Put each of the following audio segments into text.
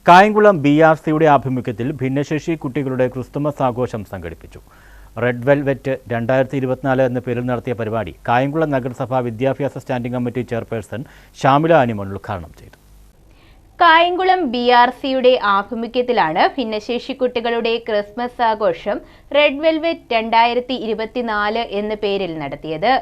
കായംകുളം BRCയുടെ ആഭിമുഖ്യത്തിൽ ഭിന്നശേഷി കുട്ടികളുടെ ക്രിസ്തുമസ് ആഘോഷം സംഘടിപ്പിച്ചു. റെഡ് വെൽവെറ്റ് 2024 എന്ന പേരിൽ നടത്തിയ പരിപാടി കായംകുളം നഗരസഭ വിദ്യാഭ്യാസ standing committee chairperson Shamila Animon ഉദ്ഘാടനം ചെയ്തു. കായംകുളം BRCയുടെ ആഭിമുഖ്യത്തിലാണ് ഭിന്നശേഷി കുട്ടികളുടെ ക്രിസ്മസ് ആഘോഷം റെഡ് വെൽവെറ്റ് 2024 എന്ന പേരിൽ നടത്തിയത്.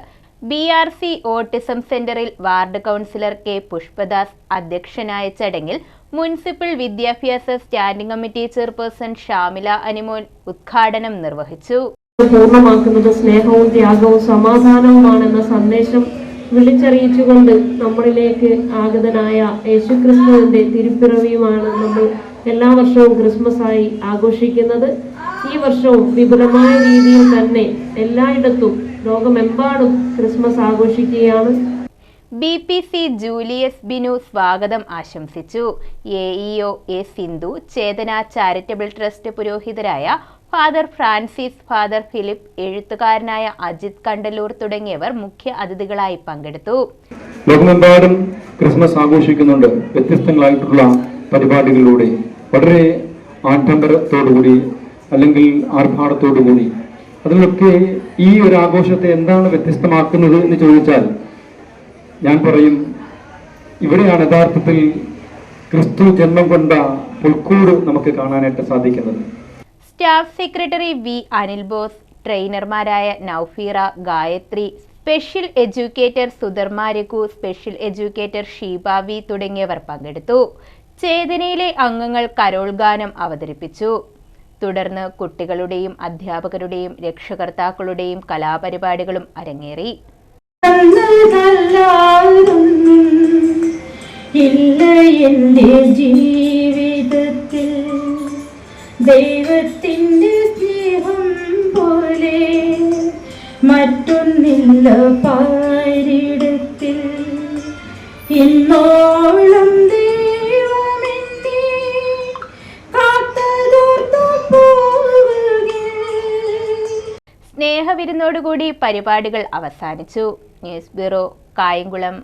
BRC ഓട്ടിസം സെന്ററിൽ വാർഡ് കൗൺസിലർ K. പുഷ്പദാസ് അധ്യക്ഷനായ ചടങ്ങിൽ മുനിസിപ്പൽ വിദ്യാഭ്യാസ standing committee chairperson Shamila Animon ഉദ്ഘാടനം നിർവഹിച്ചു. പൂർണ്ണമാക്കുന്നത് സ്നേഹവും ത്യാഗവും സമാധാനവുമാണെന്ന സന്ദേശം വിളിച്ചറിയിച്ചുകൊണ്ട് നമ്മളിലേക്ക് ആഗതനായ യേശുക്രിസ്തുവിന്റെ തിരുപ്പിറവിയുമാണ് നമ്മൾ എല്ലാ വർഷവും ക്രിസ്മസ് ആയി ആഘോഷിക്കുന്നത്. ഈ വർഷവും വിപുലമായ രീതിയിൽ തന്നെ എല്ലായിടത്തും ലോകമെമ്പാടും ക്രിസ്മസ് ആഘോഷിക്കുകയാണ്. BPC ജൂലിയസ് ബിനു സ്വാഗതം ആശംസിച്ചു. AEO A. Sindhu, Chetana charitable trust പുരോഹിതരായ ഫാദർ ഫ്രാൻസിസ്, ഫാദർ ഫിലിപ്പ്, എഴുത്തുകാരനായ അജിത് കണ്ടലൂർ തുടങ്ങിയവർ മുഖ്യ അതിഥികളായി പങ്കെടുത്തു. ലോകമെമ്പാടും ക്രിസ്മസ് ആഘോഷിക്കുന്നുണ്ട്. വ്യത്യസ്തങ്ങളായിട്ടുള്ള പരിപാടികളിലൂടെ വളരെ ആഡംബരത്തോടുകൂടി അല്ലെങ്കിൽ ആർഭാടത്തോടുകൂടി. അതിലൊക്കെ ഈ ഒരു ആഘോഷത്തെ എന്താണ് വ്യത്യസ്തമാക്കുന്നത് എന്ന് ചോദിച്ചാൽ ഞാൻ പറയും, ഇവിടെയാണ് യഥാർത്ഥത്തിൽ ക്രിസ്തു ജന്മം കൊണ്ട പുൽക്കൂട് നമുക്ക് കാണാനായിട്ട് സാധിക്കുന്നത്. Staff secretary V. Anil Bose, ട്രെയിനർമാരായ Naufeera, Gayathri, special educator Sudharma Raghu, special educator Sheeba V തുടങ്ങിയവർ പങ്കെടുത്തു. ചേതനയിലെ അംഗങ്ങൾ കരോൾ ഗാനം അവതരിപ്പിച്ചു. തുടർന്ന് കുട്ടികളുടെയും അധ്യാപകരുടെയും രക്ഷകർത്താക്കളുടെയും കലാപരിപാടികളും അരങ്ങേറി. ജീവിതത്തിൽ ദൈവത്തിൻ്റെ സ്നേഹം പോലെ മറ്റൊന്നില്ല പാരിടത്തിൽ. ഇന്നോളം ദൈവമെന്നെ കാത്തതോർത്തു പോവുകേ. സ്നേഹവിരുന്നോടുകൂടി പരിപാടികൾ അവസാനിച്ചു. News bureau, Kayamkulam.